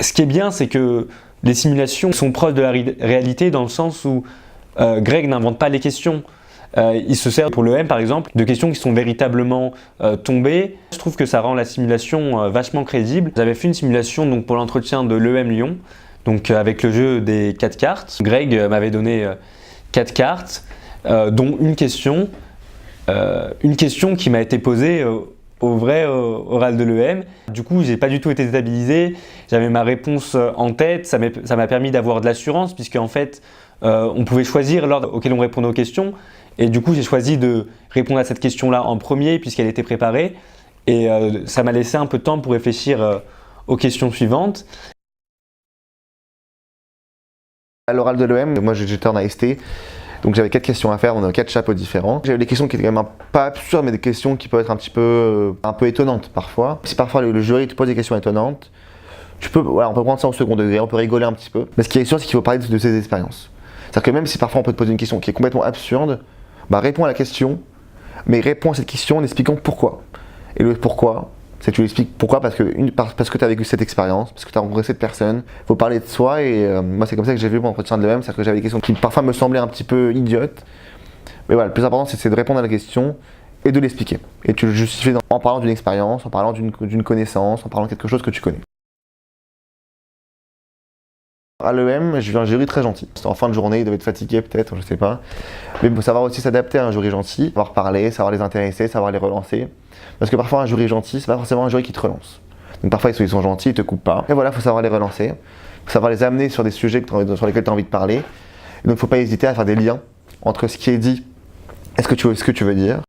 Ce qui est bien, c'est que les simulations sont proches de la réalité dans le sens où Greg n'invente pas les questions. Il se sert pour l'EM par exemple de questions qui sont véritablement tombées. Je trouve que ça rend la simulation vachement crédible. J'avais fait une simulation donc, pour l'entretien de l'EM Lyon, donc avec le jeu des 4 cartes. Greg m'avait donné 4 cartes, dont une question qui m'a été posée au vrai oral de l'EM. Du coup, j'ai pas du tout été déstabilisé. J'avais ma réponse en tête. Ça m'a permis d'avoir de l'assurance puisque en fait, on pouvait choisir l'ordre auquel on répondait aux questions. Et du coup, j'ai choisi de répondre à cette question-là en premier puisqu'elle était préparée. Et ça m'a laissé un peu de temps pour réfléchir aux questions suivantes. À l'oral de l'EM, moi j'étais en AST, donc j'avais 4 questions à faire, on avait 4 chapeaux différents. J'avais des questions qui étaient quand même pas absurdes, mais des questions qui peuvent être un peu étonnantes parfois. Si parfois le jury te pose des questions étonnantes, on peut prendre ça au second degré, on peut rigoler un petit peu. Mais ce qui est sûr, c'est qu'il faut parler de ses expériences. C'est-à-dire que même si parfois on peut te poser une question qui est complètement absurde, réponds à la question, mais réponds à cette question en expliquant pourquoi. Et le pourquoi, c'est que tu lui expliques pourquoi, parce que tu as vécu cette expérience, parce que tu as rencontré cette personne. Il faut parler de soi et moi c'est comme ça que j'ai vu mon entretien de l'EM, c'est-à-dire que j'avais des questions qui parfois me semblaient un petit peu idiotes. Mais voilà, le plus important c'est de répondre à la question et de l'expliquer. Et tu le justifies en parlant d'une expérience, en parlant d'une connaissance, en parlant de quelque chose que tu connais. À l'EM, j'ai vu un jury très gentil. En fin de journée, il devait être fatigué peut-être, je sais pas. Mais il faut savoir aussi s'adapter à un jury gentil, savoir parler, savoir les intéresser, savoir les relancer. Parce que parfois un jury gentil, c'est pas forcément un jury qui te relance. Donc parfois ils sont gentils, ils te coupent pas. Et voilà, il faut savoir les relancer, il faut savoir les amener sur des sujets sur lesquels tu as envie de parler. Et donc il ne faut pas hésiter à faire des liens entre ce qui est dit et ce que tu veux dire.